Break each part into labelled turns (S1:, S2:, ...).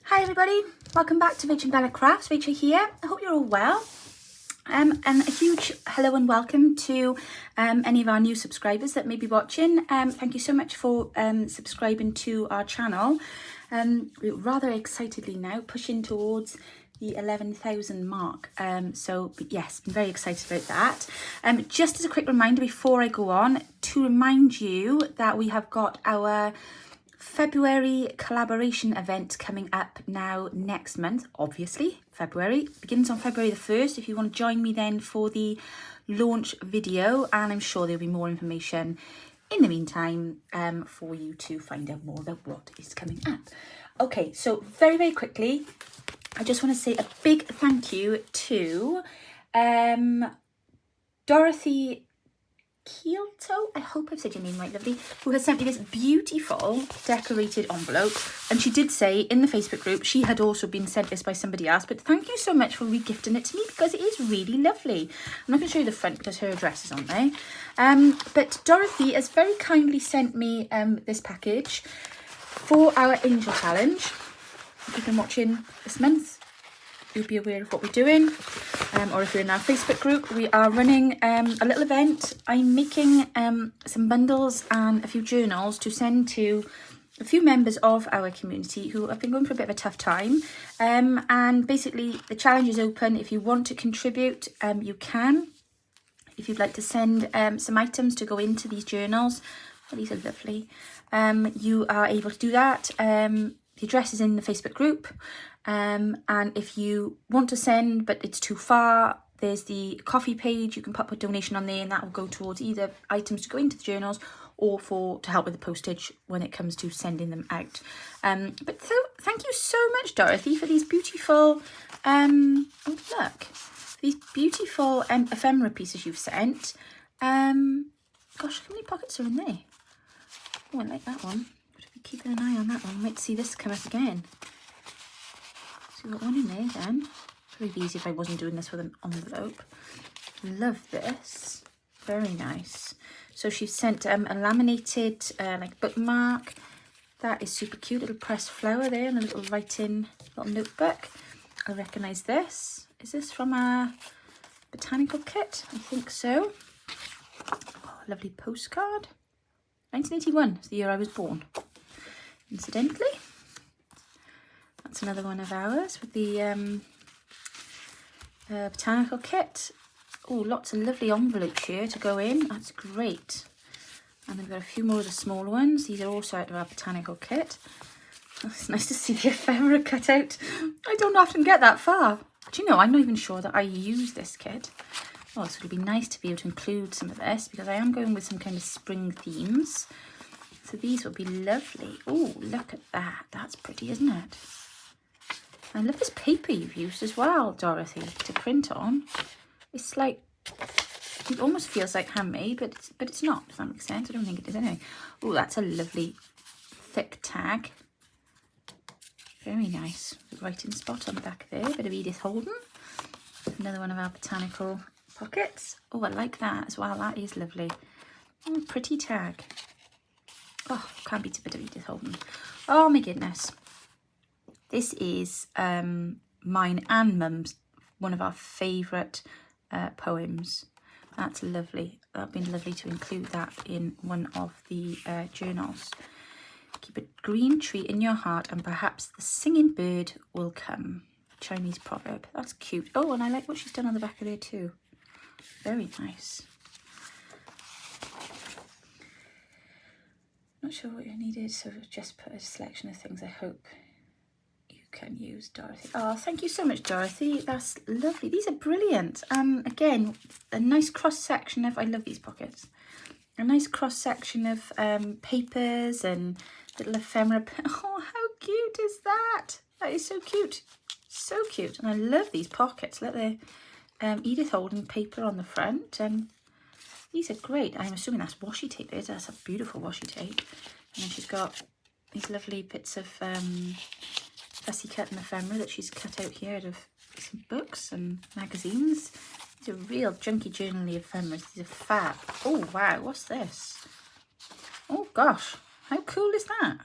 S1: Hi everybody, welcome back to Rachel and Bella Crafts. Rachel here. I hope you're all well. And a huge hello and welcome to any of our new subscribers that may be watching. Thank you so much for subscribing to our channel. We're rather excitedly now pushing towards the 11,000 mark. But yes, I'm very excited about that. Just as a quick reminder before I go on, to remind you that we have got our February collaboration event coming up now next month. Obviously February begins on February the 1st. If you want to join me then for the launch video, and I'm sure there'll be more information in the meantime for you to find out more about what is coming up. Okay, so very quickly, I just want to say a big thank you to Dorothy Kielto, I hope I've said your name right, lovely, who has sent me this beautiful decorated envelope. And she did say in the Facebook group she had also been sent this by somebody else, but thank you so much for regifting it to me because it is really lovely. I'm not going to show you the front because her address is on there. But Dorothy has very kindly sent me this package for our Angel Challenge. If you've been watching this month, you'll be aware of what we're doing, or if you're in our Facebook group, we are running a little event. I'm making some bundles and a few journals to send to a few members of our community who have been going for a bit of a tough time, and basically the challenge is open. If you want to contribute, you can. If you'd like to send some items to go into these journals, well, these are lovely, you are able to do that. The address is in the Facebook group. And if you want to send but it's too far, there's the coffee page. You can pop a donation on there and that will go towards either items to go into the journals or to help with the postage when it comes to sending them out. But so thank you so much, Dorothy, for these beautiful oh look, these beautiful ephemera pieces you've sent. Gosh, how many pockets are in there? Oh, I like that one. Keeping an eye on that one. Might see this come up again. So we've got one in there then. Very easy if I wasn't doing this with an envelope. Love this. Very nice. So she's sent a laminated like bookmark. That is super cute. Little pressed flower there and a little writing little notebook. I recognise this. Is this from a botanical kit? I think so. Oh, lovely postcard. 1981 is the year I was born. Incidentally, that's another one of ours with the botanical kit. Oh, lots of lovely envelopes here to go in. That's great. And then we've got a few more of the smaller ones. These are also out of our botanical kit. Oh, it's nice to see the ephemera cut out. I don't often get that far. Do you know, I'm not even sure that I use this kit. Oh, so it'll be nice to be able to include some of this because I am going with some kind of spring themes. So these will be lovely. Oh, look at that. That's pretty, isn't it? I love this paper you've used as well, Dorothy, to print on. It's like, it almost feels like handmade, but it's not, if that makes sense. I don't think it is anyway. Oh, that's a lovely thick tag. Very nice. The writing spot on the back there. A bit of Edith Holden. Another one of our botanical pockets. Oh, I like that as well. That is lovely. Oh, pretty tag. Oh, can't beat a bit of Edith Holden. Oh my goodness. This is mine and Mum's, one of our favourite poems. That's lovely. That'd been lovely to include that in one of the journals. Keep a green tree in your heart and perhaps the singing bird will come. Chinese proverb. That's cute. Oh, and I like what she's done on the back of there too. Very nice. Not sure what you needed, so just put a selection of things I hope you can use, Dorothy. Oh, thank you so much, Dorothy. That's lovely. These are brilliant. Again, a nice cross section of, I love these pockets. A nice cross section of papers and little ephemera. Oh, how cute is that? That is so cute. So cute. And I love these pockets. Look, the Edith Holden paper on the front, and these are great. I'm assuming that's washi tape. That's a beautiful washi tape. And then she's got these lovely bits of fussy cut and ephemera that she's cut out here out of some books and magazines. These are real junky journaly ephemeras. These are fab. Oh, wow. What's this? Oh, gosh. How cool is that?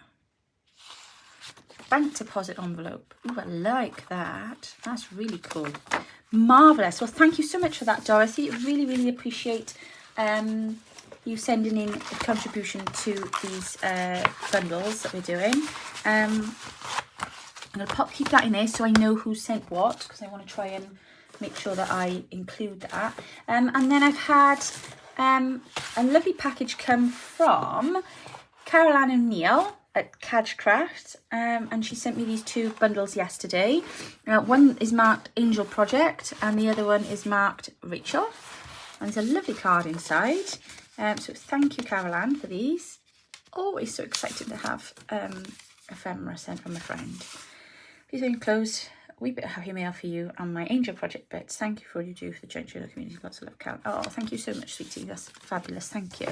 S1: bank deposit envelope. Ooh, I like that. That's really cool. Marvellous. Well, thank you so much for that, Dorothy. Really, really appreciate you sending in a contribution to these bundles that we're doing. I'm going to keep that in there so I know who sent what, because I want to try and make sure that I include that. And then I've had a lovely package come from Caroline O'Neill at Craft, and she sent me these 2 bundles yesterday. One is marked Angel Project and the other one is marked Rachel, and there's a lovely card inside. So thank you, Caroline, for these. Always so excited to have ephemera sent from a friend. Please enclose a wee bit of happy mail for you and my Angel Project bits. Thank you for all you do for the Giant Journal community. Lots of love, Carol. Oh, thank you so much, sweetie. That's fabulous. Thank you.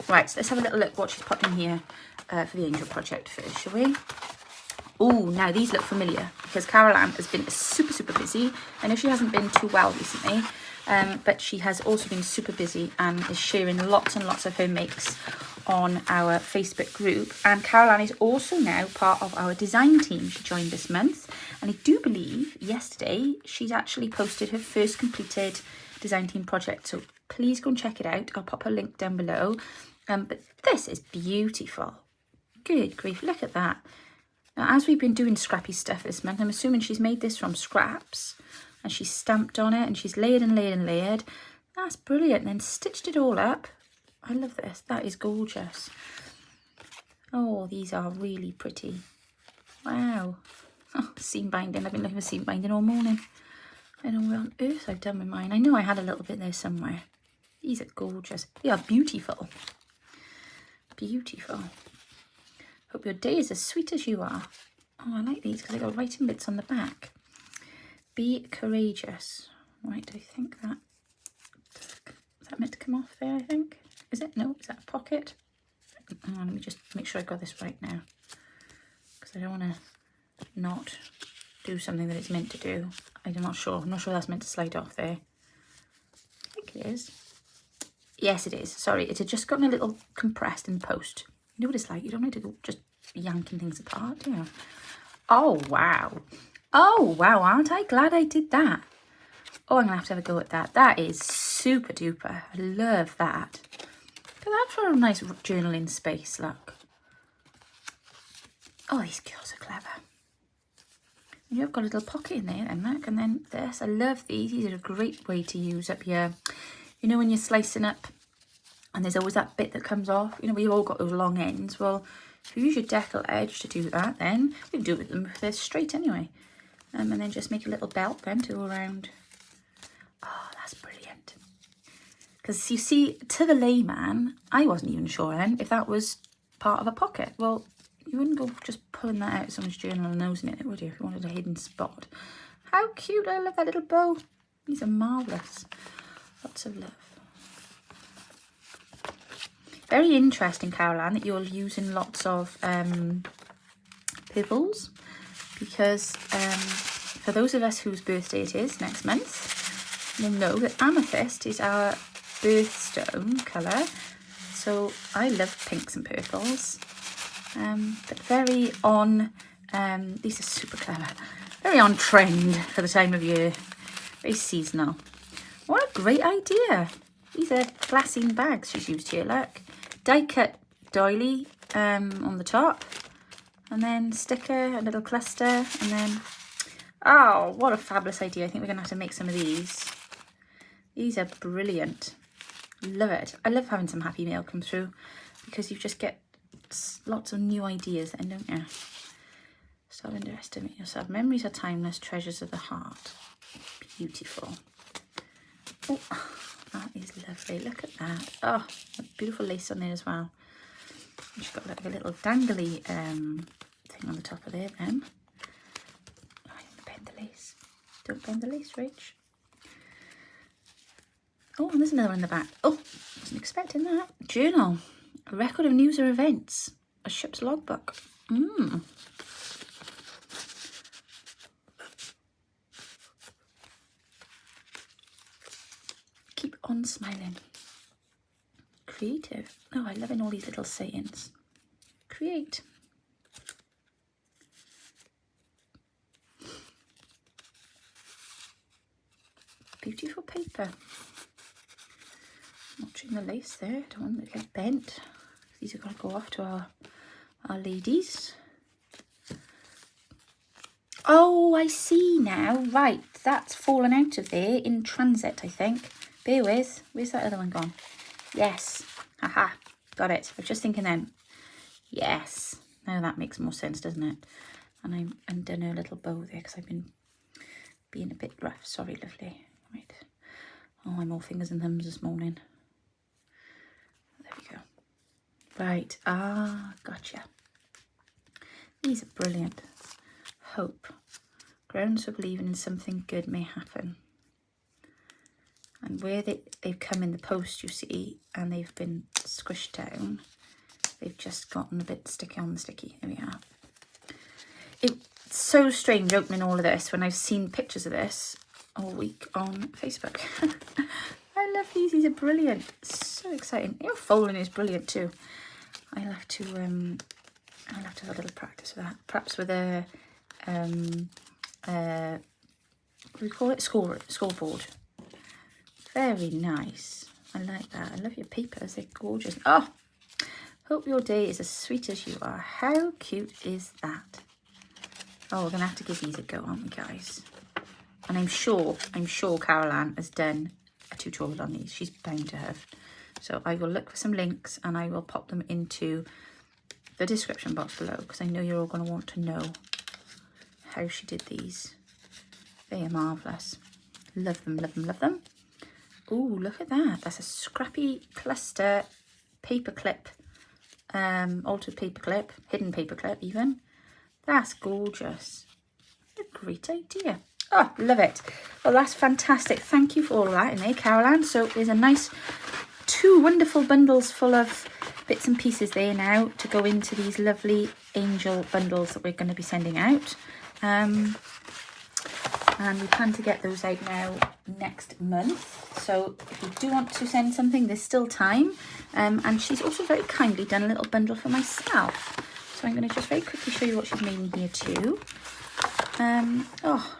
S1: Right, so let's have a little look what she's popped in here for the Angel Project first, shall we? Oh, now these look familiar because Caroline has been super, super busy. I know she hasn't been too well recently, but she has also been super busy and is sharing lots and lots of her makes on our Facebook group. And Caroline is also now part of our design team. She joined this month, and I do believe yesterday she's actually posted her first completed design team project, so please go and check it out. I'll pop a link down below. But this is beautiful. Good grief, look at that. Now, as we've been doing scrappy stuff this month, I'm assuming she's made this from scraps and she's stamped on it and she's layered and layered and layered. That's brilliant. And then stitched it all up. I love this. That is gorgeous. Oh, these are really pretty. Wow. Oh, seam binding. I've been looking for seam binding all morning. I don't know where on earth I've done with mine. I know I had a little bit there somewhere. These are gorgeous. They are beautiful. Beautiful. Hope your day is as sweet as you are. Oh, I like these because they've got writing bits on the back. Be courageous. Right, I think that... Is that meant to come off there, I think? Is it? No, is that a pocket? Hang on, let me just make sure I got this right now. Because I don't want to not do something that it's meant to do. I'm not sure. I'm not sure that's meant to slide off there. I think it is. Yes, it is. Sorry, it had just gotten a little compressed in post. You know what it's like? You don't need to go just yanking things apart, do you? Oh, wow. Oh, wow. Aren't I glad I did that? Oh, I'm going to have a go at that. That is super duper. I love that. Look at that for a nice journaling space, look. Oh, these girls are clever. And you've got a little pocket in there, and look, and then this. I love these. These are a great way to use up your, you know, when you're slicing up and there's always that bit that comes off. You know, we've all got those long ends. Well, if you use your decal edge to do that, then we can do it with them if they're straight anyway. And then just make a little belt then to go around. Oh, that's brilliant. Because you see, to the layman, I wasn't even sure then if that was part of a pocket. Well, you wouldn't go just pulling that out of someone's journal and nosing in it, would you, if you wanted a hidden spot? How cute. I love that little bow. These are marvellous. Lots of love. Very interesting, Caroline, that you're using lots of purples, because for those of us whose birthday it is next month, you'll know that amethyst is our birthstone colour. So I love pinks and purples, but very on, these are super clever, very on trend for the time of year, very seasonal. What a great idea. These are glassine bags she's used here, look. Die cut doily on the top, and then sticker, a little cluster, and then, oh, what a fabulous idea. I think we're going to have to make some of these. These are brilliant. Love it. I love having some happy mail come through, because you just get lots of new ideas then, don't you? Stop underestimating yourself. Memories are timeless, treasures of the heart. Beautiful. Oh, that is lovely. Look at that. Oh, a beautiful lace on there as well. And she's got like a little dangly thing on the top of there then. Oh, I don't bend the lace. Don't bend the lace, Rach. Oh, and there's another one in the back. Oh, wasn't expecting that. Journal. A record of news or events. A ship's logbook. Keep on smiling. Creative. Oh, I love all these little sayings. Create. beautiful paper. Watching the lace there, don't want it to get bent. These are going to go off to our ladies. Oh, I see now. Right, that's fallen out of there in transit, I think. Bear with. Where's that other one gone? Yes. Haha. Got it. I was just thinking then. Yes. Now that makes more sense, doesn't it? And I'm undone her little bow there because I've been being a bit rough. Sorry, lovely. Right. Oh, I'm all fingers and thumbs this morning. There we go. Right. Ah, gotcha. These are brilliant. Hope. Grounds for believing in something good may happen. And where they've come in the post, you see, and they've been squished down, they've just gotten a bit sticky on the sticky. There we are. It's so strange opening all of this when I've seen pictures of this all week on Facebook. I love these. These are brilliant. So exciting. Your folding is brilliant too. I'll have to have a little practice with that. Perhaps with a what do we call it? Scoreboard. Very nice. I like that. I love your papers. They're gorgeous. Oh, hope your day is as sweet as you are. How cute is that? Oh, we're going to have to give these a go, aren't we, guys? And I'm sure Carol Ann has done a tutorial on these. She's bound to have. So I will look for some links and I will pop them into the description box below because I know you're all going to want to know how she did these. They are marvellous. Love them, love them, love them. Oh, look at that. That's a scrappy cluster paperclip, altered paperclip, hidden paperclip even. That's gorgeous. What a great idea. Oh, love it. Well, that's fantastic. Thank you for all of that in there, Carol Ann. So there's a nice 2 wonderful bundles full of bits and pieces there now to go into these lovely angel bundles that we're going to be sending out. And we plan to get those out now next month. So if you do want to send something, there's still time. And she's also very kindly done a little bundle for myself. So I'm going to just very quickly show you what she's made in here too. Oh,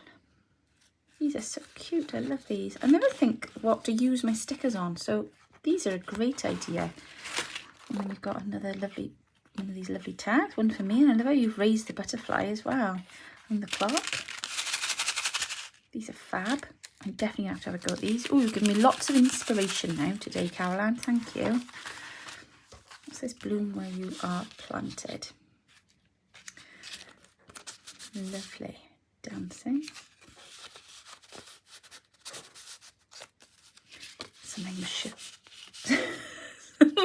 S1: these are so cute. I love these. I never think what to use my stickers on. So these are a great idea. And then we've got another lovely, one of these lovely tags. One for me. And I love how you've raised the butterfly as well. And the clock. These are fab. I definitely have to have a go at these. Oh, you've given me lots of inspiration now today, Carol Ann. Thank you. What's this? Bloom where you are planted. Lovely. Dancing. Something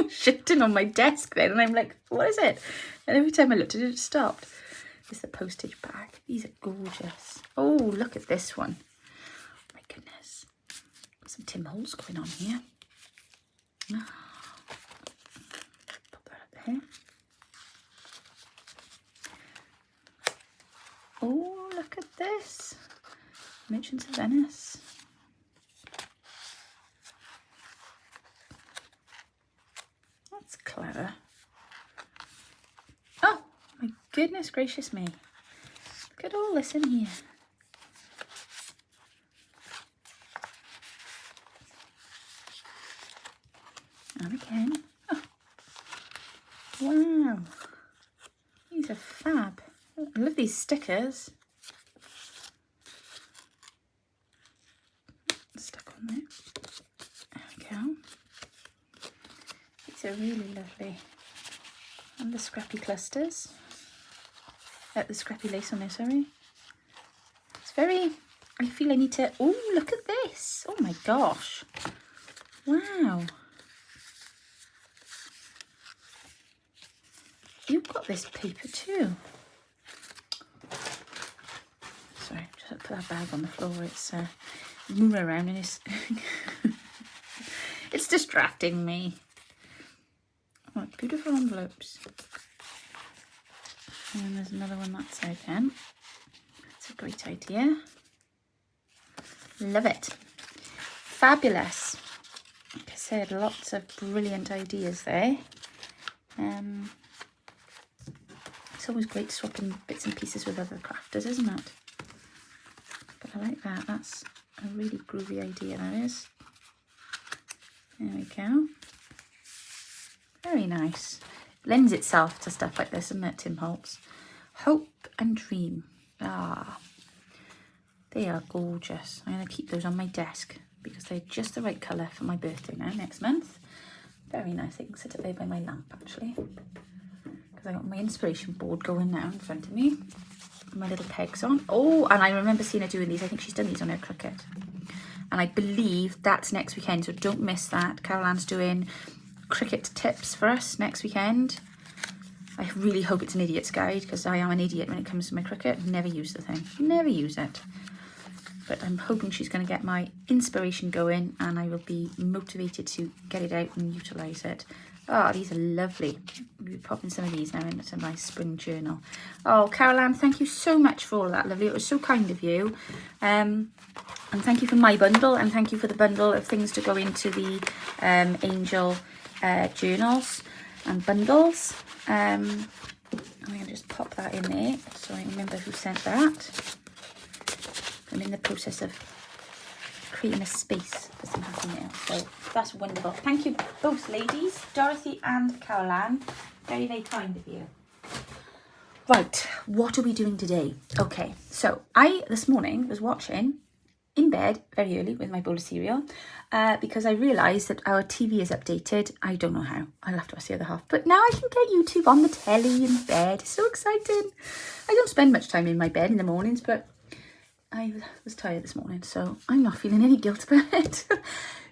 S1: shifting on my desk then, and I'm like, what is it? And every time I looked at it, it stopped. It's the postage bag. These are gorgeous. Oh, look at this one. My goodness. Some Tim Holtz going on here. Pop that up there. Oh, look at this. Merchants of Venice. That's clever. Oh, my goodness gracious me. Look at all this in here. And again. Oh. Wow. These are fab. I love these stickers. Stuck on there. There we go. These are really lovely. And the scrappy clusters. The scrappy lace on there, sorry. It's very, I feel I need to, oh, look at this. Oh my gosh. Wow. You've got this paper too. Sorry, just put that bag on the floor. It's moving around and it's distracting me. Oh, beautiful envelopes. And then there's another one that side then. It's a great idea. Love it. Fabulous. Like I said, lots of brilliant ideas there. It's always great swapping bits and pieces with other crafters, isn't it? But I like that. That's a really groovy idea, that is. There we go. Very nice. Lends itself to stuff like this, doesn't it, Tim Holtz? Hope and Dream. Ah, they are gorgeous. I'm going to keep those on my desk because they're just the right colour for my birthday now, next month. Very nice. They can sit up there by my lamp, actually. Because I got my inspiration board going now in front of me. My little pegs on. Oh, and I remember seeing her doing these. I think she's done these on her Cricut. And I believe that's next weekend, so don't miss that. Carol Ann's doing Cricut tips for us next weekend. I really hope it's an idiot's guide, because I am an idiot when it comes to my Cricut. Never use the thing. Never use it. But I'm hoping she's going to get my inspiration going, and I will be motivated to get it out and utilise it. Oh, these are lovely. We'll be popping some of these now into my spring journal. Oh, Carol Ann, thank you so much for all that, lovely. It was so kind of you. And thank you for my bundle, and thank you for the bundle of things to go into the angel journals and bundles. I'm going to just pop that in there so I remember who sent that. I'm in the process of creating a space for some happy nails, so that's wonderful. Thank you both ladies, Dorothy and Carol Ann. Very, very kind of you. Right, what are we doing today? Okay, so I this morning was watching in bed very early with my bowl of cereal because I realised that our TV is updated. I don't know how. I'll have to ask the other half. But now I can get YouTube on the telly in bed. It's so exciting. I don't spend much time in my bed in the mornings, but I was tired this morning, so I'm not feeling any guilt about it.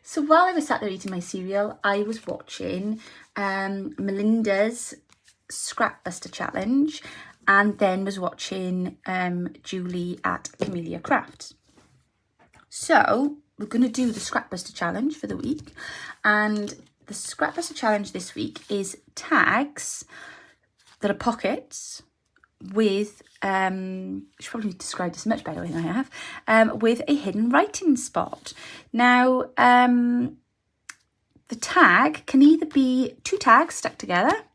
S1: So while I was sat there eating my cereal, I was watching Melinda's Scrapbuster Challenge, and then was watching Julie at Amelia Crafts. So we're going to do the Scrapbuster Challenge for the week, and the Scrapbuster Challenge this week is tags that are pockets with, should probably describe this much better than I have, with a hidden writing spot. Now, the tag can either be 2 tags stuck together,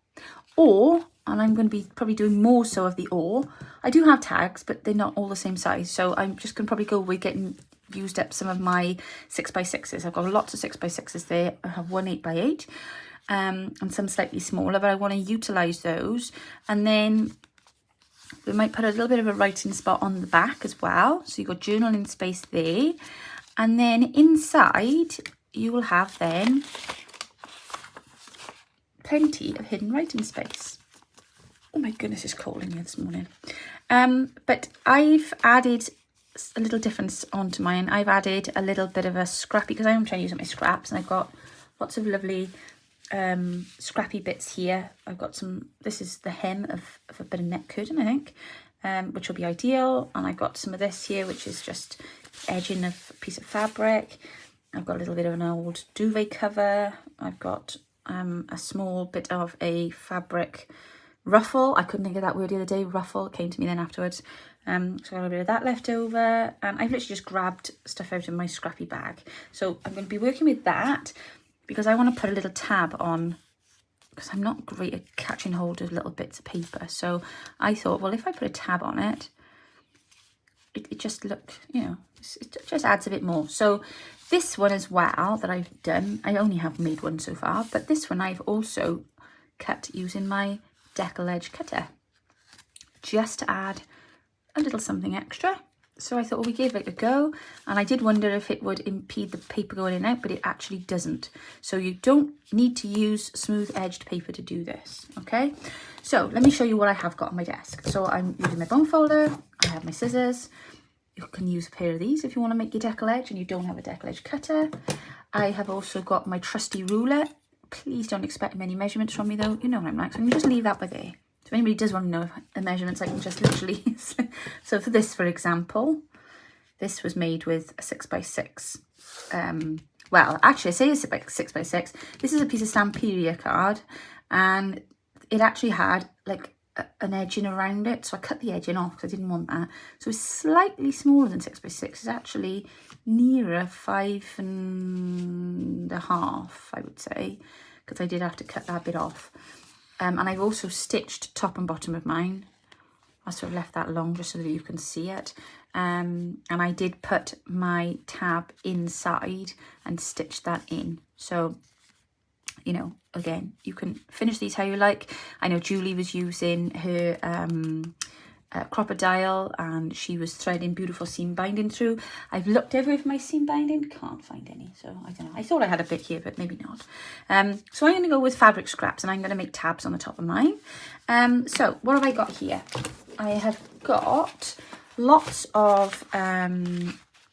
S1: or, and I'm going to be probably doing more so of the or, I do have tags, but they're not all the same size, so I'm just going to probably go with getting used up some of my 6x6s. I've got lots of 6x6s there. I have one 8x8, and some slightly smaller, but I want to utilise those. And then we might put a little bit of a writing spot on the back as well. So you've got journaling space there. And then inside, you will have then plenty of hidden writing space. Oh my goodness, it's cold in here this morning. But I've added a little difference onto mine. I've added a little bit of a scrappy, because I am trying to use up my scraps, and I've got lots of lovely scrappy bits here. I've got some, this is the hem of a bit of net curtain, I think, which will be ideal. And I've got some of this here, which is just edging of a piece of fabric. I've got a little bit of an old duvet cover. I've got a small bit of a fabric ruffle. I couldn't think of that word the other day. Ruffle, it came to me then afterwards. So I got a little bit of that left over, and I've literally just grabbed stuff out of my scrappy bag. So I'm going to be working with that, because I want to put a little tab on, because I'm not great at catching hold of little bits of paper. So I thought, well, if I put a tab on it, it just looked, you know, it just adds a bit more. So this one as well that I've done, I only have made one so far, but this one I've also cut using my decal edge cutter, just to add a little something extra. So I thought, well, we gave it a go, and I did wonder if it would impede the paper going in and out, but it actually doesn't. So you don't need to use smooth edged paper to do this, okay? So let me show you what I have got on my desk. So I'm using my bone folder, I have my scissors. You can use a pair of these if you want to make your decal edge and you don't have a decal edge cutter. I have also got my trusty ruler. Please don't expect many measurements from me though, you know what I'm like, so I'm going to just leave that by there. If anybody does want to know the measurements, I can just literally... So for this, for example, this was made with a 6x6. Well, actually, I say it's a 6x6. This is a piece of Stamperia card, and it actually had like an edging around it. So I cut the edging off because I didn't want that. So it's slightly smaller than 6x6. It's actually nearer 5.5, I would say, because I did have to cut that bit off. And I've also stitched top and bottom of mine. I sort of left that long just so that you can see it. And I did put my tab inside and stitch that in. So, you know, again, you can finish these how you like. I know Julie was using her crocodile, and she was threading beautiful seam binding through. I've looked everywhere for my seam binding, can't find any, so I don't know. I thought I had a bit here, but maybe not. So I'm going to go with fabric scraps, and I'm going to make tabs on the top of mine. So what have I got here? I have got lots of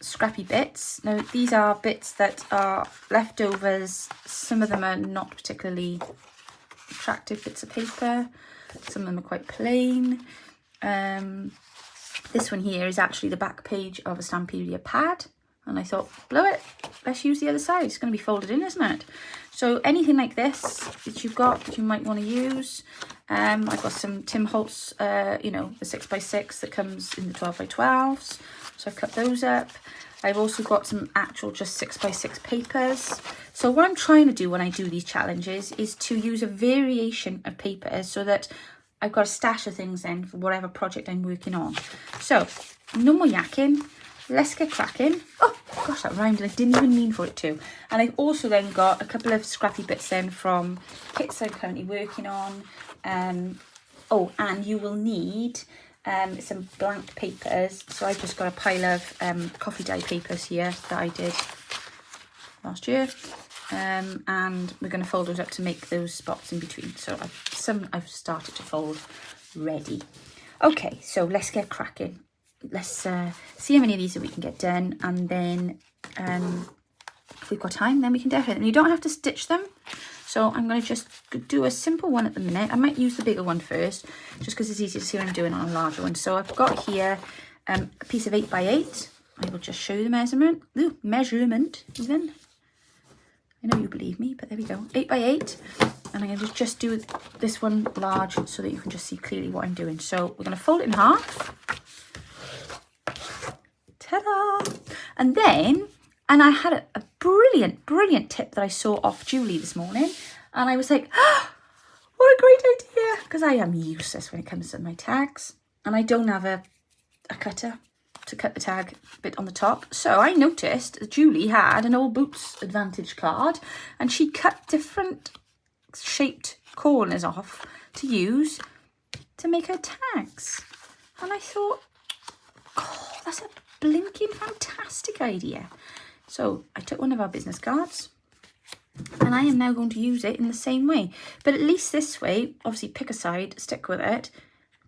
S1: scrappy bits. Now these are bits that are leftovers. Some of them are not particularly attractive bits of paper. Some of them are quite plain. This one here is actually the back page of a Stampedia pad, and I thought, blow it, let's use the other side. It's going to be folded in, isn't it? So anything like this that you've got that you might want to use. I've got some Tim Holtz, you know, the 6x6 that comes in the 12x12s, so I've cut those up. I've also got some actual just 6x6 papers. So what I'm trying to do when I do these challenges is to use a variation of papers so that I've got a stash of things then for whatever project I'm working on. So, no more yakking. Let's get cracking. Oh, gosh, that rhymed and I didn't even mean for it to. And I've also then got a couple of scrappy bits then from kits I'm currently working on. Oh, and you will need some blank papers. So I've just got a pile of coffee dye papers here that I did last year. And we're going to fold those up to make those spots in between. So I've started to fold ready. Okay, so let's get cracking. Let's see how many of these that we can get done, and then if we've got time, then we can decorate them. You don't have to stitch them, so I'm going to just do a simple one at the minute. I might use the bigger one first, just because it's easier to see what I'm doing on a larger one. So I've got here a piece of 8x8. I will just show you the measurement. Ooh, measurement even. I know you believe me, but there we go. 8x8, and I'm going to just do this one large so that you can just see clearly what I'm doing. So we're going to fold it in half. Ta-da! And then, and I had a brilliant tip that I saw off Julie this morning, and I was like, oh, what a great idea, because I am useless when it comes to my tags, and I don't have a cutter to cut the tag bit on the top. So I noticed that Julie had an old Boots Advantage card, and she cut different shaped corners off to use to make her tags. And I thought, oh, that's a blinking fantastic idea. So I took one of our business cards, and I am now going to use it in the same way. But at least this way, obviously pick a side, stick with it.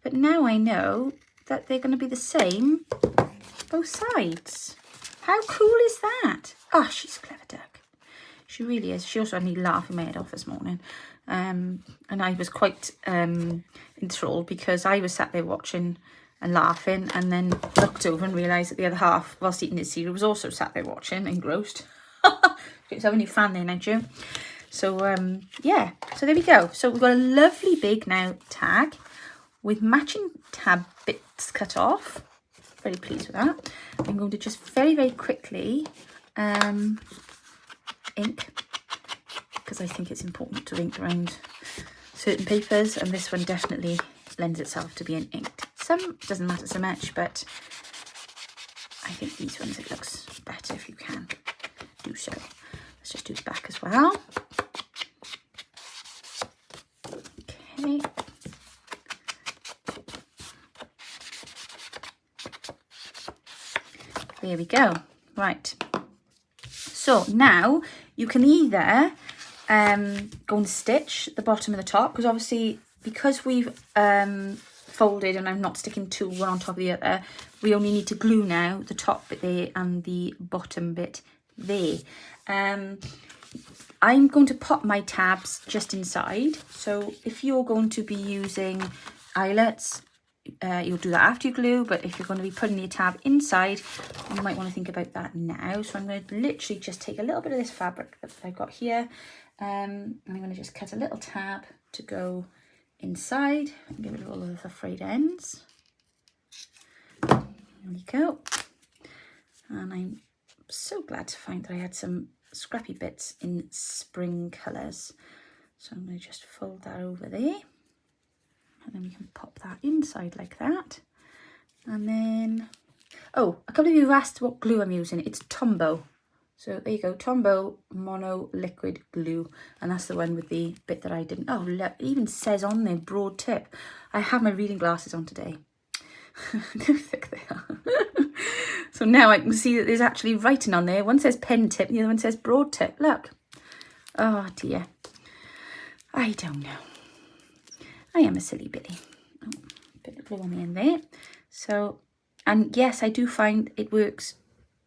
S1: But now I know that they're going to be the same both sides. How cool is that? Oh, she's a clever duck. She really is. She also had me laughing my head off this morning. And I was quite enthralled, because I was sat there watching and laughing, and then looked over and realised that the other half, whilst eating his cereal, was also sat there watching, engrossed. It's having a new fan there, now, Joe. So, yeah. So there we go. So we've got a lovely big now tag with matching tab bits cut off. Very pleased with that. I'm going to just very quickly ink, because I think it's important to ink around certain papers, and this one definitely lends itself to being inked. Some doesn't matter so much, but I think these ones, it looks better if you can do so. Let's just do the back as well. Okay. There we go. Right. So now you can either go and stitch the bottom and the top, because obviously, because we've folded and I'm not sticking two one on top of the other, we only need to glue now the top bit there and the bottom bit there. I'm going to pop my tabs just inside. So if you're going to be using eyelets, you'll do that after you glue, but if you're going to be putting your tab inside, you might want to think about that now. So I'm going to literally just take a little bit of this fabric that I've got here, and I'm going to just cut a little tab to go inside and get rid of all of the frayed ends. There we go. And I'm so glad to find that I had some scrappy bits in spring colours. So I'm going to just fold that over there. And then we can pop that inside like that. And then, oh, a couple of you have asked what glue I'm using. It's Tombow. So there you go, Tombow Mono Liquid Glue. And that's the one with the bit that I didn't, oh look, it even says on there, broad tip. I have my reading glasses on today. Look how thick they are. So now I can see that there's actually writing on there. One says pen tip, the other one says broad tip. Look. Oh dear. I don't know. I am a silly Billy. Oh, a bit of glue on the end there. So, and yes, I do find it works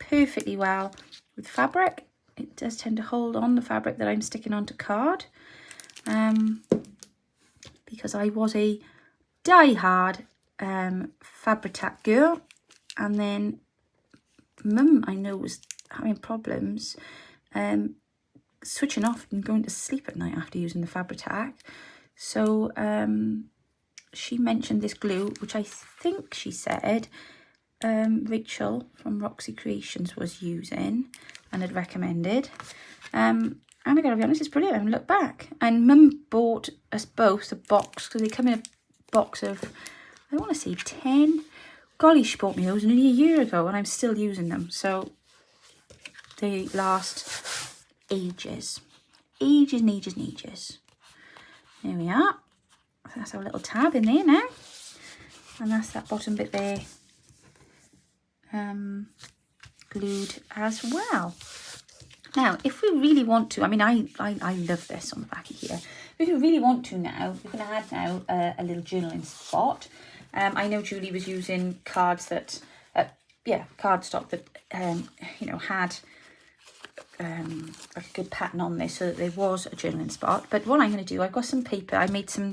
S1: perfectly well with fabric. It does tend to hold on the fabric that I'm sticking onto card. Because I was a die-hard Fabri-Tac girl, and then Mum, I know, was having problems switching off and going to sleep at night after using the Fabri-Tac. So she mentioned this glue, which I think she said Rachel from Roxy Creations was using and had recommended. And I gotta be honest, it's brilliant. I haven't looked back. And Mum bought us both a box, because they come in a box of, I want to say 10. Golly, she bought me those nearly a year ago and I'm still using them. So they last ages. Ages and ages and ages. There we are. That's our little tab in there now. And that's that bottom bit there glued as well. Now, if we really want to, I mean, I love this on the back of here. If we really want to now, we can add now a little journaling spot. I know Julie was using cards that, cardstock that, you know, had like a good pattern on this, so that there was a journaling spot. But what I'm going to do, I've got some paper. I made some,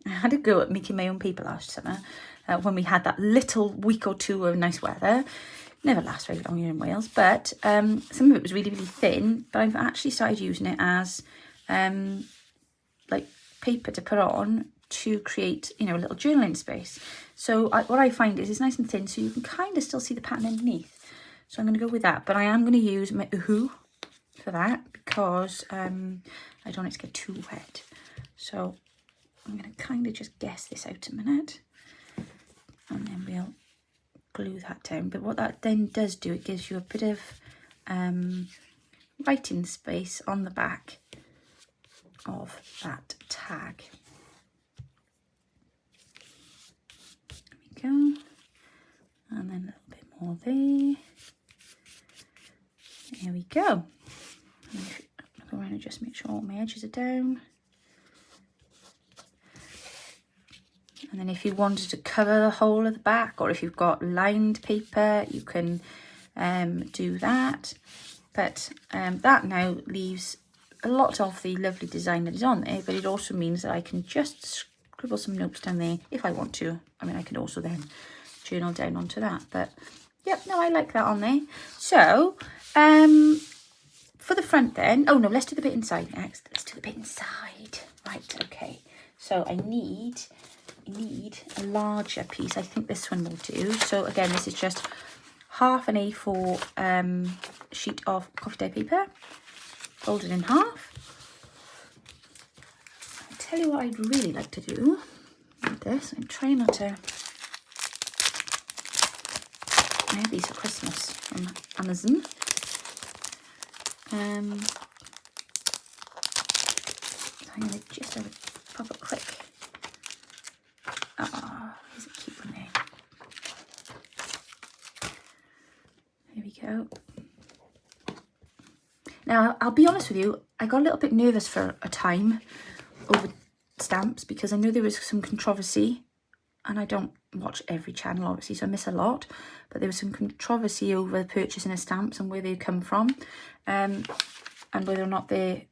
S1: I had a go at making my own paper last summer when we had that little week or two of nice weather. Never lasts very long here in Wales, but some of it was really, really thin. But I've actually started using it as like paper to put on to create, you know, a little journaling space. So what I find is it's nice and thin, so you can kind of still see the pattern underneath. So I'm going to go with that, but I am going to use my Uhu for that because I don't want it to get too wet. So I'm going to kind of just guess this out a minute, and then we'll glue that down. But what that then does do, it gives you a bit of writing space on the back of that tag. There we go. And then a little bit more there. There we go. And if you go around and just make sure all my edges are down. And then if you wanted to cover the whole of the back, or if you've got lined paper, you can do that. But that now leaves a lot of the lovely design that is on there, but it also means that I can just scribble some notes down there if I want to. I mean, I can also then journal down onto that. But yep, no, I like that on there. So for the front then, oh no, let's do the bit inside next. Let's do the bit inside. Right, okay. So I need a larger piece. I think this one will do. So again, this is just half an A4 sheet of coffee dye paper, folded in half. I'll tell you what I'd really like to do with this. I'm trying not to. I have these for Christmas from Amazon. So I'm going to just have a proper click. Ah, here's a cute one there. There we go. Now, I'll be honest with you, I got a little bit nervous for a time over stamps because I know there was some controversy, and I don't watch every channel obviously, so I miss a lot, but there was some controversy over purchasing of stamps and where they come from, and whether or not they're,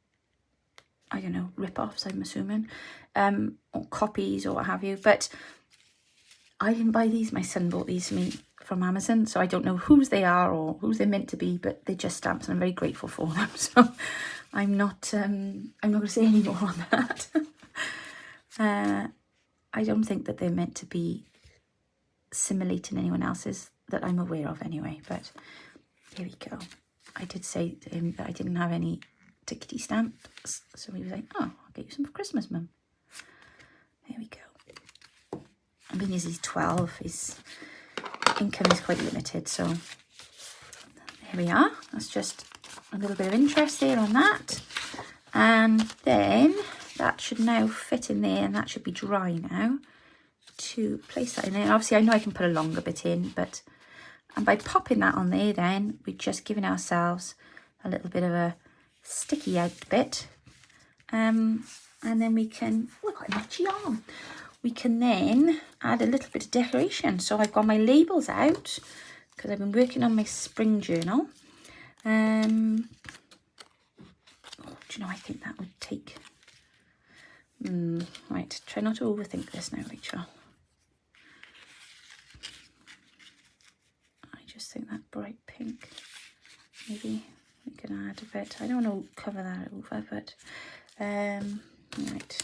S1: I don't know, rip-offs, I'm assuming, or copies or what have you. But I didn't buy these. My son bought these for me from Amazon, so I don't know whose they are or whose they're meant to be, but they're just stamps and I'm very grateful for them. So I'm not going to say any more on that. I don't think that they're meant to be simulating anyone else's that I'm aware of anyway, but here we go. I did say to him that I didn't have any tickety stamps, so he was like, oh, I'll get you some for Christmas, Mum. There we go. I mean, he's 12. His income is quite limited, so here we are. That's just a little bit of interest there on that. And then that should now fit in there, and that should be dry now to place that in there. And obviously, I know I can put a longer bit in, but and by popping that on there, then we're just giving ourselves a little bit of a sticky out bit. And then we can, oh, I've got an itchy arm. We can then add a little bit of decoration. So I've got my labels out because I've been working on my spring journal. Oh, do you know, I think that would take... right, try not to overthink this now, Rachel. I just think that bright pink, maybe we can add a bit. I don't want to cover that over, but right.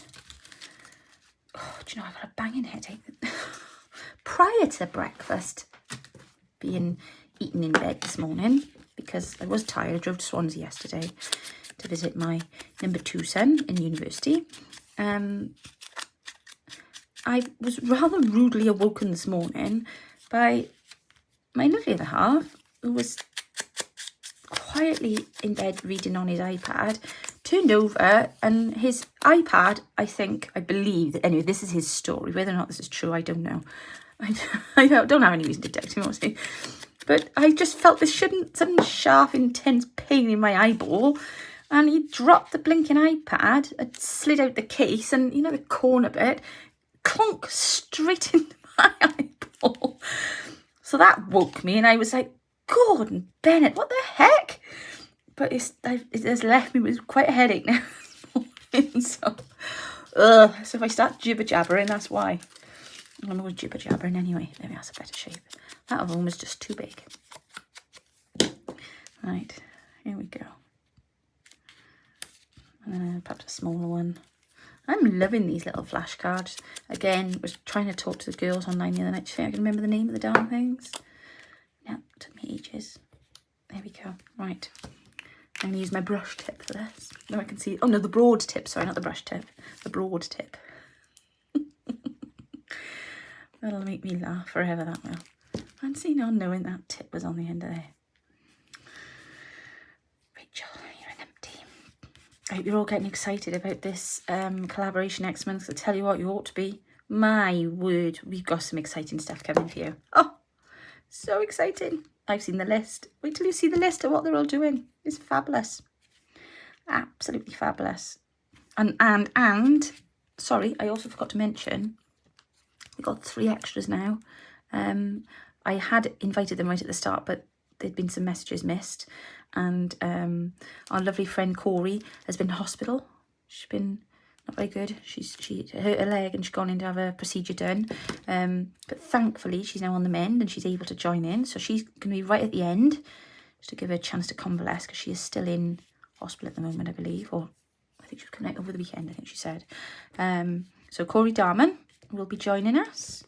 S1: Oh, do you know, I've got a banging headache. Prior to breakfast being eaten in bed this morning, because I was tired. I drove to Swansea yesterday to visit my number 2 son in university. I was rather rudely awoken this morning by my lovely other half, who was quietly in bed reading on his iPad, turned over, and his iPad, I believe, anyway, this is his story. Whether or not this is true, I don't know. I don't have any reason to doubt him, obviously. But I just felt this sudden sharp, intense pain in my eyeball. And he dropped the blinking iPad, it slid out the case, and, you know, the corner bit, clunk straight into my eyeball. So that woke me, and I was like, Gordon Bennett, what the heck? But it has left me with quite a headache now. So if I start jibber-jabbering, that's why. I'm always jibber-jabbering anyway. Maybe that's a better shape. That of them was just too big. Right, here we go. And then perhaps a smaller one. I'm loving these little flashcards. Again, was trying to talk to the girls online the other night to see if I can remember the name of the darn things. Yeah, it took me ages. There we go. Right. I'm going to use my brush tip for this. Now I can see... Oh, no, the broad tip. Sorry, not the brush tip. The broad tip. That'll make me laugh forever, that will. Fancy not knowing that tip was on the end of there. Rachel, you're an empty. I hope you're all getting excited about this collaboration next month. So I tell you what, you ought to be. My word, we've got some exciting stuff coming for you. Oh, so exciting. I've seen the list. Wait till you see the list of what they're all doing. It's fabulous. Absolutely fabulous. And sorry, I also forgot to mention, we got 3 extras now. I had invited them right at the start, but there'd been some messages missed. And our lovely friend Corey has been in hospital. She's been not very good. She hurt her leg and she's gone in to have a procedure done. But thankfully she's now on the mend and she's able to join in. So she's going to be right at the end, just to give her a chance to convalesce, because she is still in hospital at the moment, I believe. Or I think she was coming out over the weekend, I think she said. So Corey Darman will be joining us.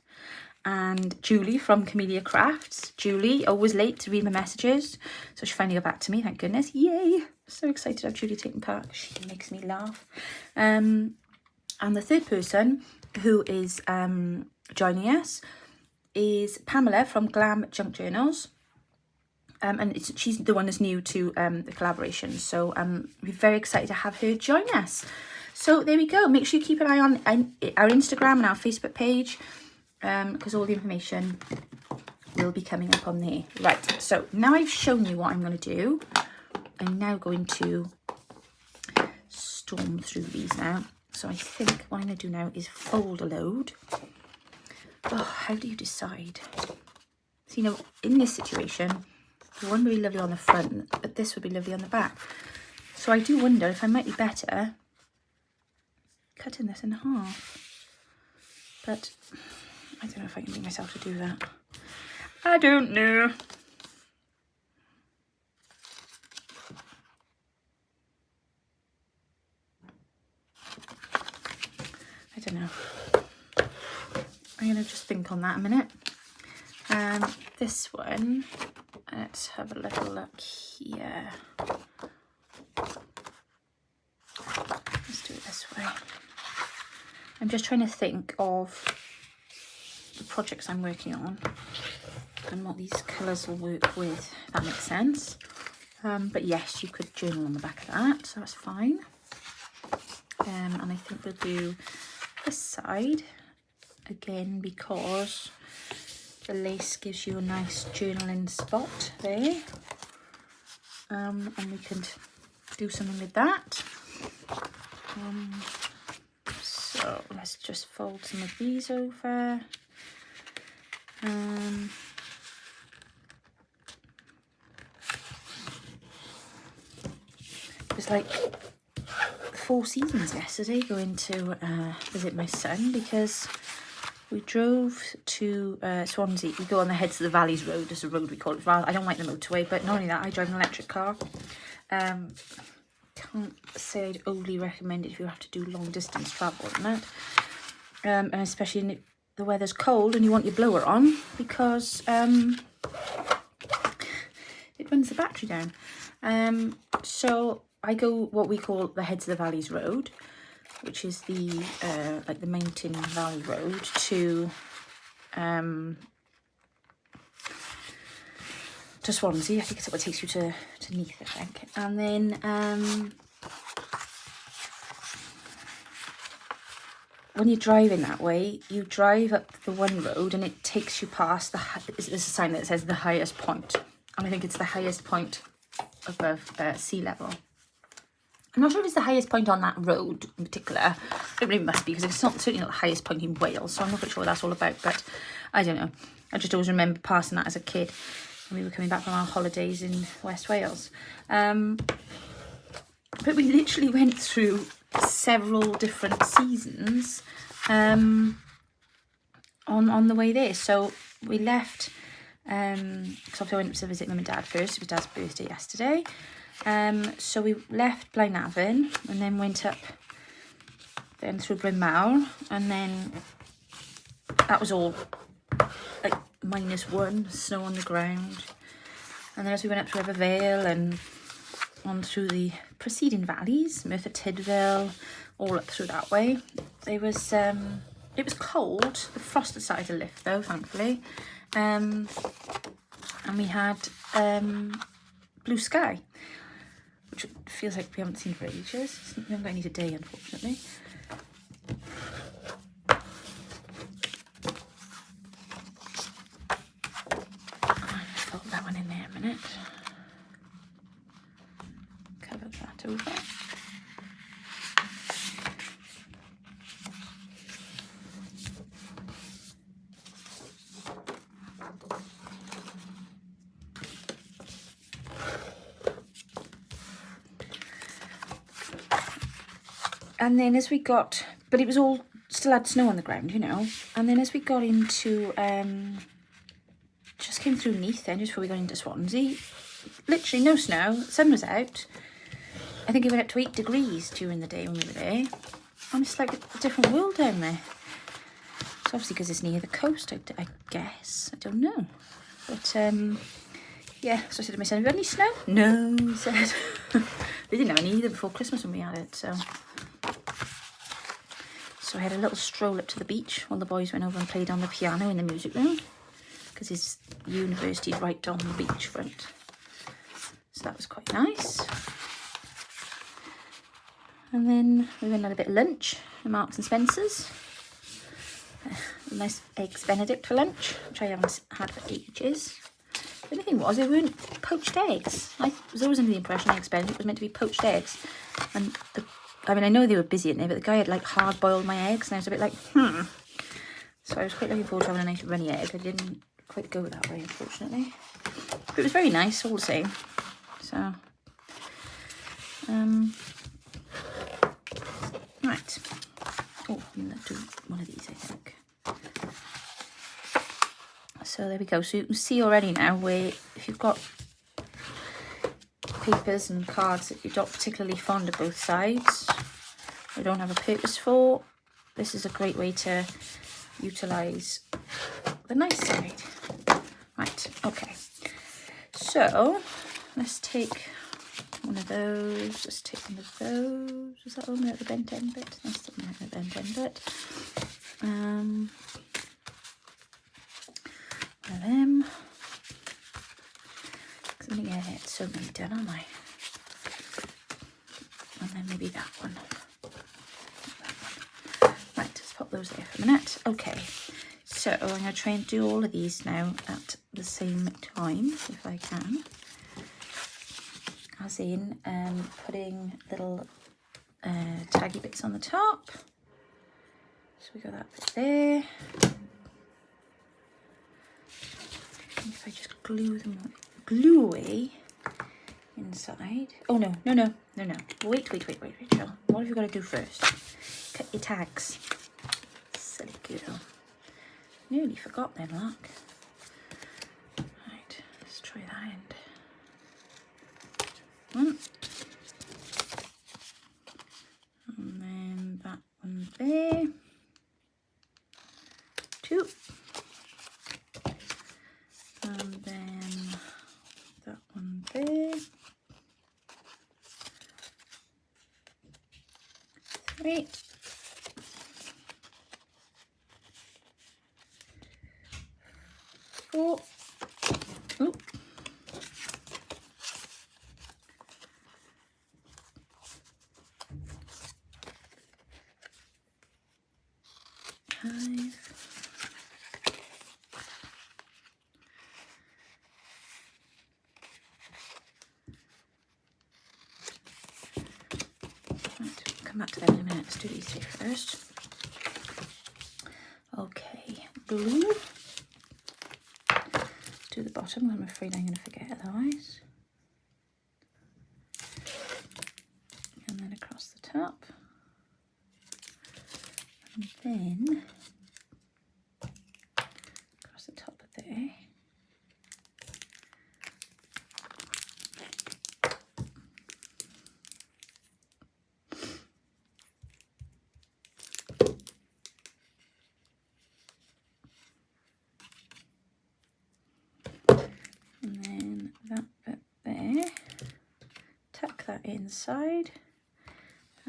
S1: And Julie from Camellia Crafts. Julie, always late to read my messages. So she finally got back to me, thank goodness. Yay! So excited to have Julie taking part. She makes me laugh. And the third person who is joining us is Pamela from Glam Junk Journals. And she's the one that's new to the collaboration. So we're very excited to have her join us. So there we go. Make sure you keep an eye on our Instagram and our Facebook page, because all the information will be coming up on there. Right, so now I've shown you what I'm going to do, I'm now going to storm through these now. So I think what I'm going to do now is fold a load. Oh, how do you decide? So, you know, in this situation, the one would be lovely on the front, but this would be lovely on the back. So I do wonder if I might be better cutting this in half. But I don't know if I can bring myself to do that. I don't know. I don't know. I'm going to just think on that a minute. This one, let's have a little look here. Let's do it this way. I'm just trying to think of projects I'm working on and what these colours will work with, if that makes sense. But yes, you could journal on the back of that, so that's fine. And I think we'll do this side again because the lace gives you a nice journaling spot there. And we can do something with that. So let's just fold some of these over. It was like 4 seasons yesterday going to visit my son because we drove to Swansea. We go on the Heads of the Valleys road. There's a road we call it. I don't like the motorway, but not only that, I drive an electric car. Can't say I'd overly recommend it if you have to do long distance travel and that. And especially if the weather's cold and you want your blower on because it runs the battery down. So I go what we call the Heads of the Valleys road, which is the like the mountain valley road to Swansea. I think it's what takes you to Neath, I think. And then when you're driving that way, you drive up the one road and it takes you past there's a sign that says the highest point, and I think it's the highest point above sea level. I'm not sure if it's the highest point on that road in particular. It really must be, because it's certainly not the highest point in Wales, so I'm not quite sure what that's all about, but I don't know. I just always remember passing that as a kid when we were coming back from our holidays in West Wales. But we literally went through several different seasons on the way there. So we left, because I went to visit Mum and Dad first. It was Dad's birthday yesterday. So we left Blaenavon and then went up then through Bryn Mawr, and then that was all like -1, snow on the ground. And then as we went up to River Vale and on through the preceding valleys, Merthyr Tydfil, all up through that way, it was cold. The frost decided to lift though, thankfully, and we had blue sky, which feels like we haven't seen for ages. We haven't got any today, unfortunately. I'll fold that one in there a minute. Cover that over. And then as we got, but it was all, still had snow on the ground, you know. And then as we got into, just came through Neath then, just before we got into Swansea, literally no snow, sun was out. I think it went up to 8 degrees during the day when we were there. And it's like a different world down there. It's obviously because it's near the coast, I guess. I don't know. But, yeah, so I said to my son, have you got any snow? No, he said. We didn't have any either before Christmas when we had it, so I had a little stroll up to the beach while the boys went over and played on the piano in the music room, because his university is right on the beachfront. So that was quite nice. And then we went and had a bit of lunch at Marks and Spencer's. A nice eggs Benedict for lunch, which I haven't had for ages. The only thing was, they weren't poached eggs. I was always under the impression eggs Benedict was meant to be poached eggs. And I mean, I know they were busy in there, but the guy had like hard boiled my eggs, and I was a bit like, So I was quite looking forward to having a nice runny egg. I didn't quite go that way, unfortunately. But it was very nice, all the same. So, right. Oh, I'm going to do one of these, I think. So there we go. So you can see already now where if you've got papers and cards that you're not particularly fond of both sides, or don't have a purpose for, this is a great way to utilise the nice side. Right, okay. So let's take one of those. Let's take one of those. Is that only at the bent end bit? That's the only at the bent end bit. of them. Because I'm going to get so many done, aren't I? And then maybe that one. Right, let's pop those there for a minute. Okay, so I'm going to try and do all of these now at the same time, if I can. As in putting little taggy bits on the top. So we got that bit there. If I just glue away inside. Oh no. Wait, Rachel. What have you got to do first? Cut your tags. Silly girl. Nearly forgot then, look. Right, let's try that end. One. And then that one there. Two. And then that one there. Three. Four. Ooh. 5. Right, come back to that in a minute. Let's do these three first. Okay, glue. Let's do the bottom. I'm afraid I'm going to forget otherwise. And then across the top. And then across the top of there. And then that bit there. Tuck that inside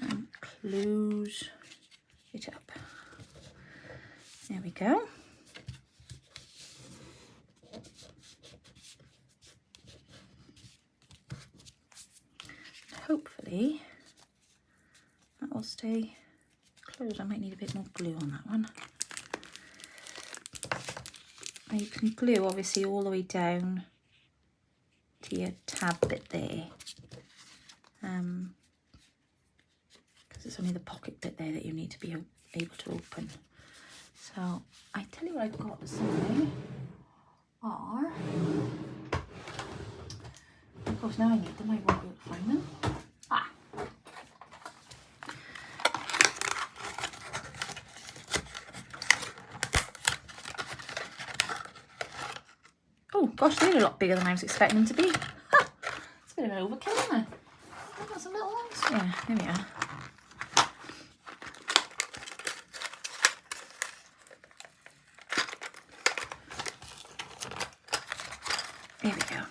S1: and close it up. There we go. Hopefully that will stay closed. I might need a bit more glue on that one. And you can glue obviously all the way down to your tab bit there. Because it's only the pocket bit there that you need to be able to open. So I tell you what I've got somewhere are, of course now I need them, I won't be able to find them. Ah. Oh gosh, they're a lot bigger than I was expecting them to be. Ha! It's a bit of an overkill, isn't it? I've got some little ones. Yeah, here we are. There we go.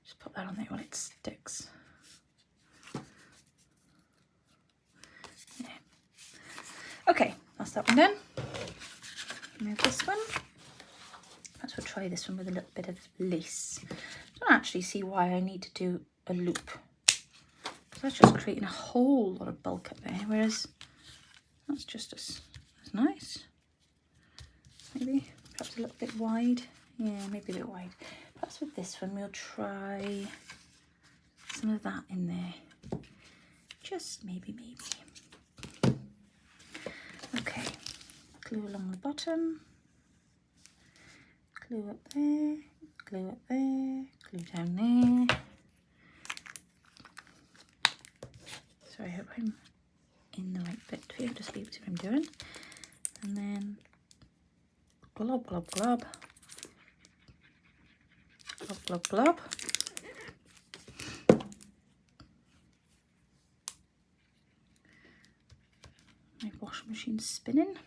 S1: Just put that on there while it sticks. Yeah. Okay, that's that one done. Now this one. Perhaps we'll try this one with a little bit of lace. I don't actually see why I need to do a loop. Because that's just creating a whole lot of bulk up there, whereas that's just as nice. Maybe. Perhaps a little bit wide. Yeah, maybe a bit wide. Perhaps with this one we'll try some of that in there. Just maybe. Okay. Glue along the bottom. Glue up there. Glue up there. Glue down there. Sorry, I hope I'm in the right bit here. Just leave it what I'm doing. And then glob, glob, glob. Glob, glob, glob. My washing machine's spinning.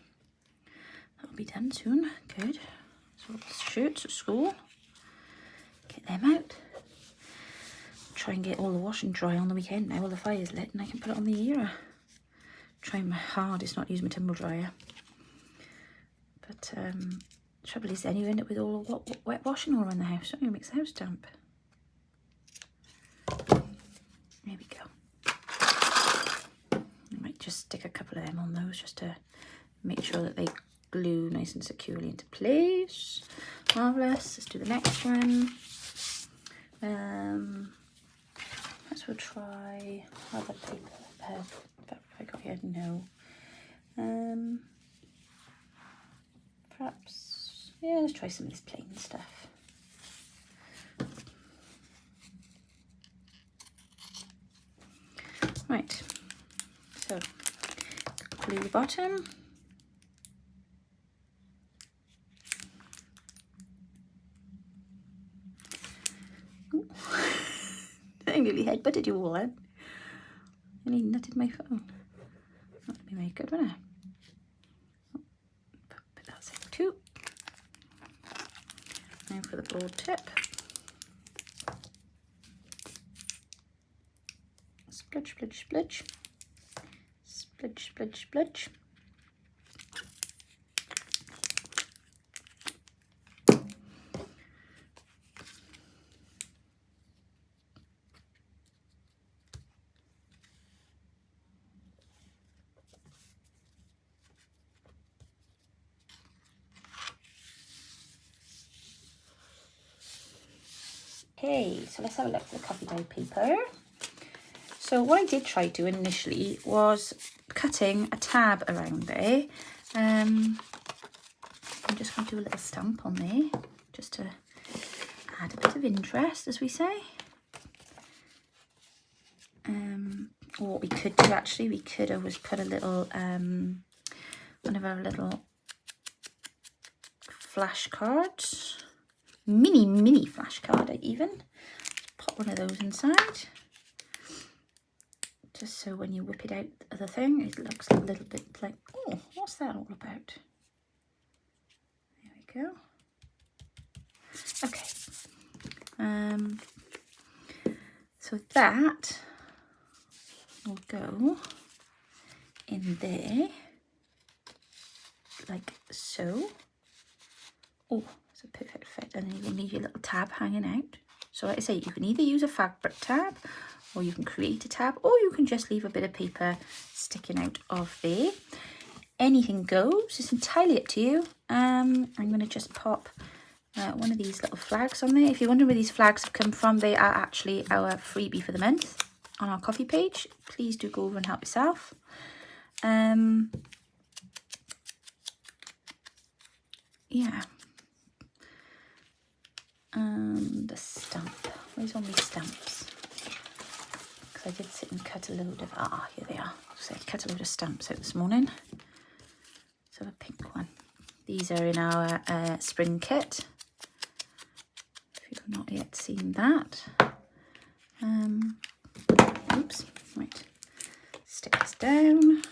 S1: That'll be done soon. Good. So the shirts at school. Get them out. Try and get all the washing dry on the weekend now while the fire's lit and I can put it on the Era. Trying my hardest not to use my tumble dryer. But trouble is then you end up with all the wet washing all around the house, don't you? It makes the house damp. There we go. I might just stick a couple of them on those just to make sure that they glue nice and securely into place. Marvellous. Let's do the next one. Let's we'll try other paper. But I got here, no. Perhaps, yeah, let's try some of this plain stuff. Right, so glue the bottom. I nearly headbutted you all then. I nearly nutted my phone. That would be very good, wouldn't it? But that's it too. Now for the broad tip. Spludge, spludge, spludge. Spludge, spludge, spludge. Okay, so let's have a look at the coffee dye paper. So what I did try doing initially was cutting a tab around there. I'm just going to do a little stamp on there, just to add a bit of interest, as we say. Or what we could do actually, we could always put a little, one of our little flashcards. Mini flashcard even. Pop one of those inside. Just so when you whip it out of the thing, it looks a little bit like, oh, what's that all about? There we go. Okay. So that will go in there, like so. Oh, it's a perfect fit. And then you will need your little tab hanging out. So like I say, you can either use a fabric tab, or you can create a tab, or you can just leave a bit of paper sticking out of there. Anything goes. It's entirely up to you. I'm going to just pop one of these little flags on there. If you're wondering where these flags have come from, they are actually our freebie for the month on our coffee page. Please do go over and help yourself. Yeah. The stamp. Where's all my stamps? Because I did sit and cut a load of, here they are. So I cut a load of stamps out this morning. So a pink one. These are in our spring kit. If you've not yet seen that. Oops, right. Stick this down.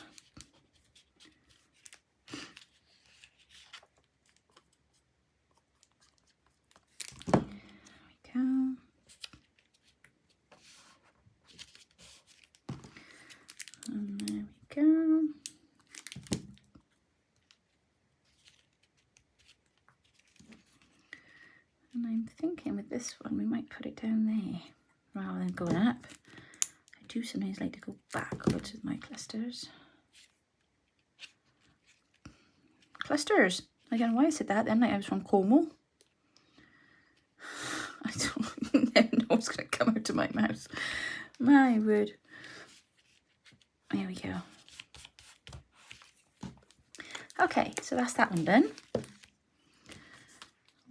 S1: This one, we might put it down there rather than going up. I do sometimes like to go backwards with my clusters. Clusters! I don't know why I said that then, like I was from Cornwall. I don't never know what's going to come out of my mouth. My word. There we go. Okay, so that's that one done.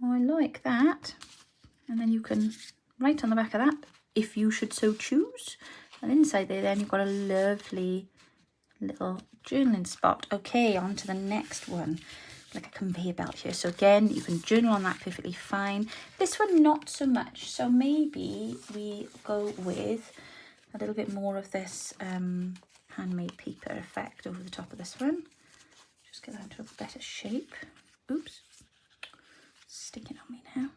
S1: Oh, I like that. And then you can write on the back of that, if you should so choose. And inside there, then you've got a lovely little journaling spot. Okay, on to the next one. Like a conveyor belt here. So again, you can journal on that perfectly fine. This one, not so much. So maybe we go with a little bit more of this handmade paper effect over the top of this one. Just get that into a better shape. Oops. Sticking on me now.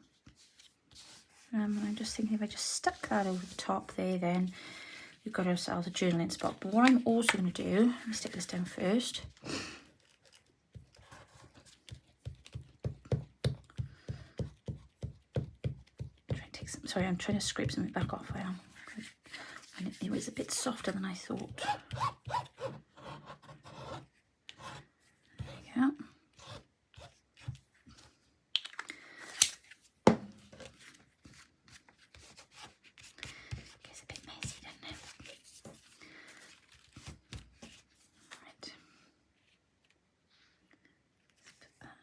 S1: And I'm just thinking if I just stuck that over the top there, then we've got ourselves a journaling spot. But what I'm also going to do, let me stick this down first. Sorry, I'm trying to scrape something back off. I am. And it was a bit softer than I thought. There we go. Gets a bit messy, doesn't it? Right. Let's put that.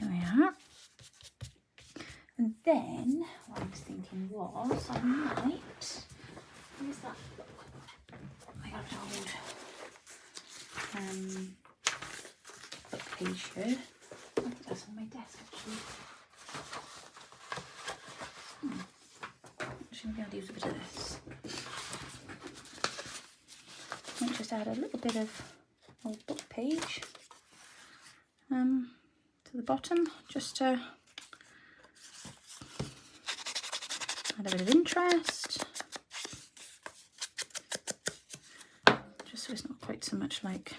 S1: There we are. And then what I was thinking was I might, where's that book? I got an old book page here. I think that's on my desk actually. Actually, maybe I'll use a bit of this. I might just add a little bit of old book page to the bottom, just to add a bit of interest, just so it's not quite so much like,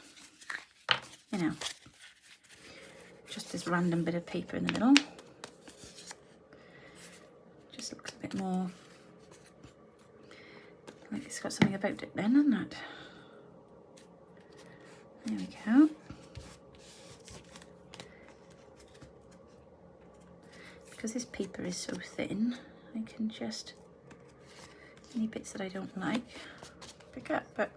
S1: you know, just this random bit of paper in the middle. Just looks a bit more like it's got something about it then, hasn't it? There we go. Because this paper is so thin, I can just, any bits that I don't like, pick up, but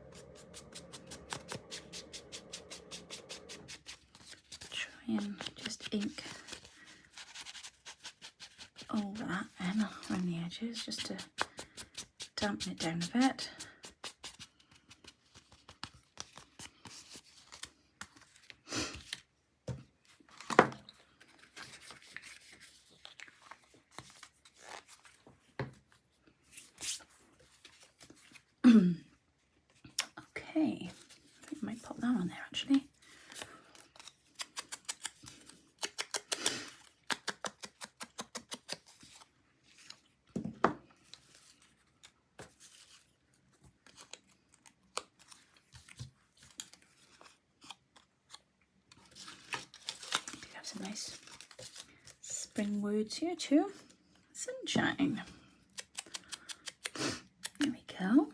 S1: try and just ink all that in around the edges just to dampen it down a bit. Okay, I think I might pop that on there actually. We have some nice spring words here too. Sunshine. There we go.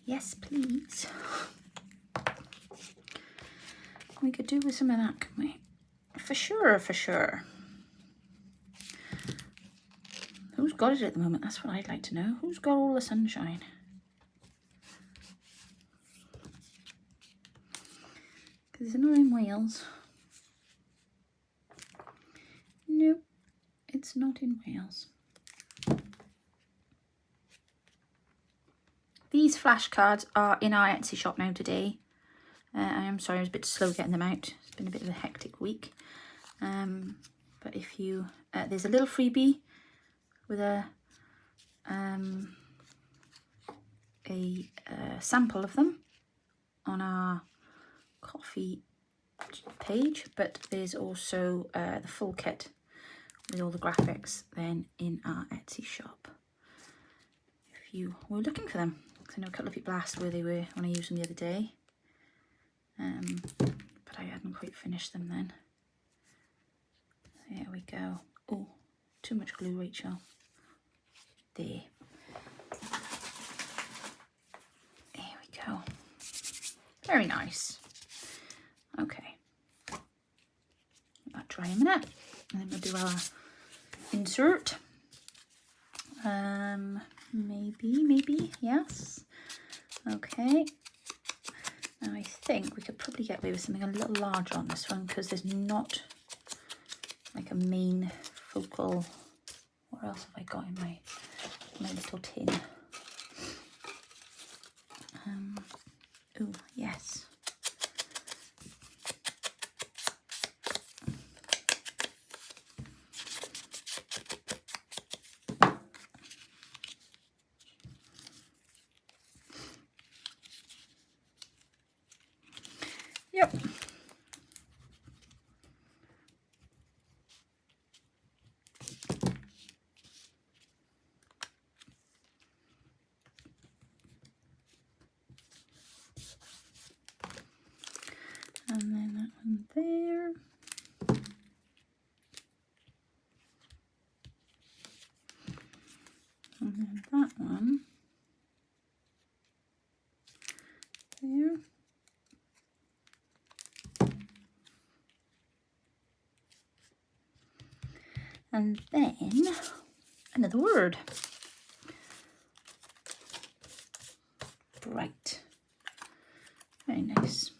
S1: Yes, please. We could do with some of that, couldn't we? For sure, for sure. Who's got it at the moment? That's what I'd like to know. Who's got all the sunshine? Because it's not in Wales. No, it's not in Wales. These flashcards are in our Etsy shop now today. I am sorry I was a bit slow getting them out. It's been a bit of a hectic week. But if you, there's a little freebie with a sample of them on our coffee page, but there's also the full kit with all the graphics then in our Etsy shop if you were looking for them, because I know a couple of people asked where they were when I used them the other day, but I hadn't quite finished them then. There we go. Oh, too much glue, Rachel. There we go. Very nice. Okay, let that dry a minute, and then we'll do our insert. Maybe, yes. Okay. Now I think we could probably get away with something a little larger on this one because there's not like a main focal. What else have I got in my little tin? Oh yes. Yep. that one there. And then that one there. And then another word. Bright. Very nice.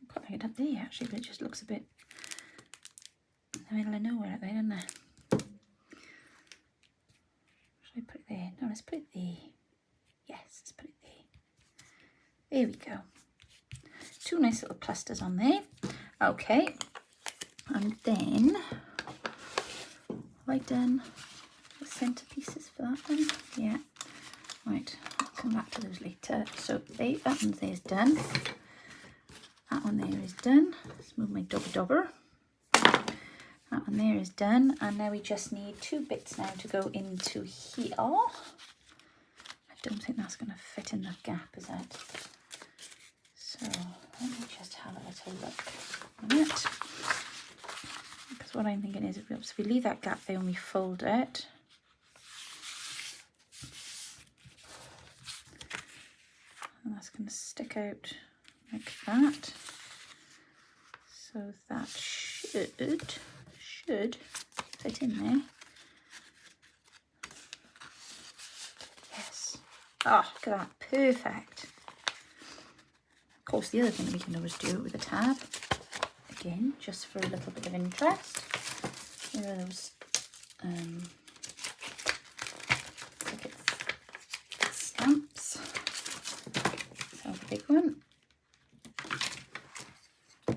S1: Put it up there actually, but it just looks a bit in the middle of nowhere out there, doesn't it? Should I put it there? No, let's put it there. Yes, let's put it there. There we go. Two nice little clusters on there. Okay, and then have I done the centerpieces for that one? Yeah. Right, I'll come back to those later. So that one there is done. That one there is done. Let's move my dobber. That one there is done, and now we just need two bits now to go into here. I don't think that's going to fit in the gap, is it? So let me just have a little look on it. Because what I'm thinking is if we leave that gap there and we fold it, and that's going to stick out like that. So that should fit in there. Yes. Oh, look at that. Perfect. Of course, the other thing we can always do it with a tab, again, just for a little bit of interest. Here are those stamps. So the big one. Pop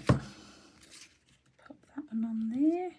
S1: that one on there.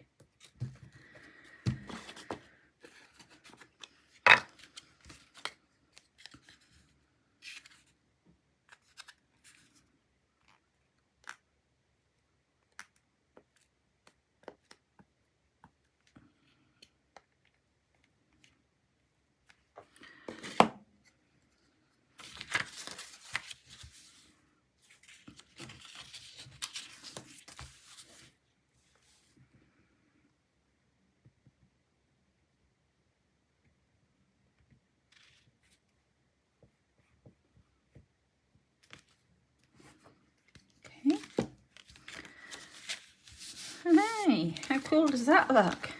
S1: Hey, how cool does that look?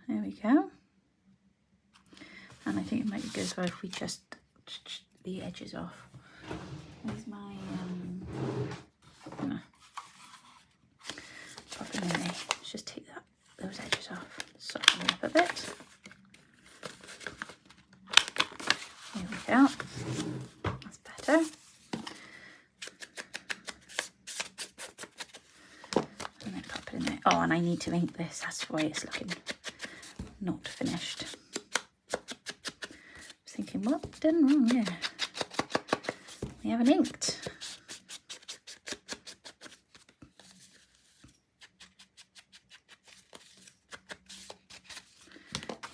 S1: There we go. And I think it might be good as well if we just the edges off. Where's my pop it in there. Let's just take those edges off. Soften them up a bit. There we go. That's better. Oh, and I need to ink this. That's why it's looking not finished. I was thinking, what done wrong here? We haven't inked.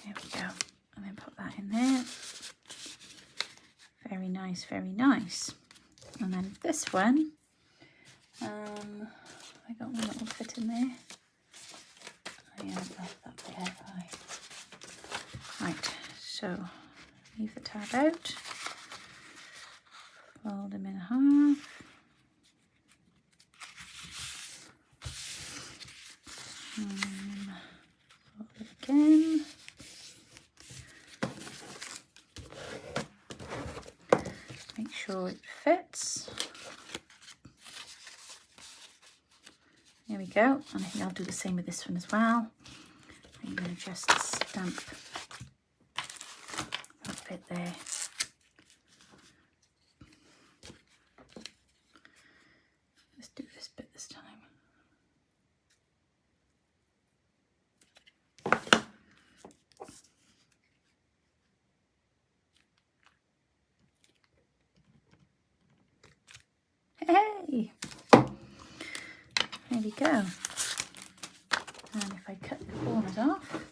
S1: There we go. And then put that in there. Very nice, very nice. And then this one, I got one that will fit in there. Yeah, I've left that bit out. Right, so leave the tab out, fold them in half, fold it again, make sure it fits. There we go, and I think I'll do the same with this one as well. I'm going to just stamp that bit there. Let's do this bit this time. Hey! we go. And if I cut the corners off,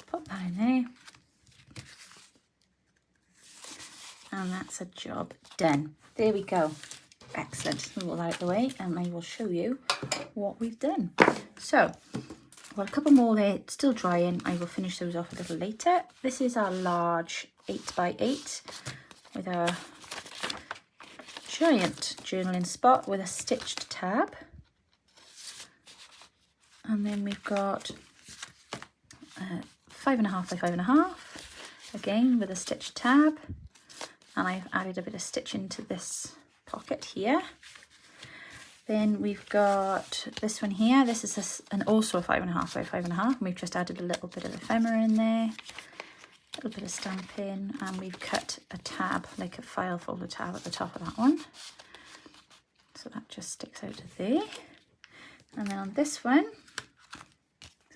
S1: pop that in there. And that's a job done. There we go. Excellent. Move all that out of the way and I will show you what we've done. So, well, a couple more there, still drying. I will finish those off a little later. This is our large 8x8 with a giant journaling spot with a stitched tab. And then we've got 5.5 by 5.5, again with a stitched tab. And I've added a bit of stitching to this pocket here. Then we've got this one here. This is also a 5.5 by 5.5. And we've just added a little bit of ephemera in there, a little bit of stamping, and we've cut a tab, like a file folder tab at the top of that one. So that just sticks out of there. And then on this one,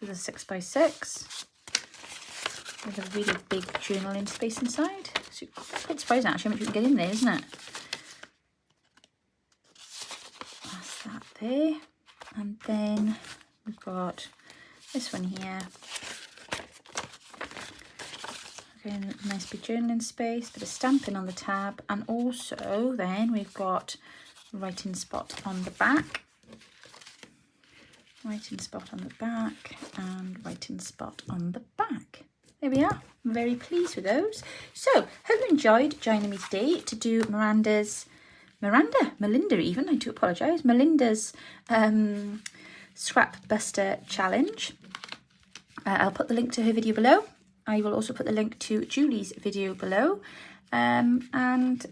S1: this is a 6x6 with a really big journaling space inside. So quite surprising actually how much you can get in there, isn't it? That's that there. And then we've got this one here. Again, nice big journaling space, bit of stamping on the tab, and also then we've got writing spot on the back. Writing spot on the back and writing spot on the back. There we are. I'm very pleased with those. So, hope you enjoyed joining me today to do Melinda even, I do apologise, Melinda's Scrap Buster Challenge. I'll put the link to her video below. I will also put the link to Julie's video below. And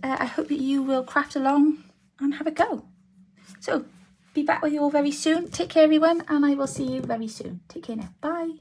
S1: I hope that you will craft along and have a go. So, be back with you all very soon. Take care everyone, and I will see you very soon. Take care now. Bye.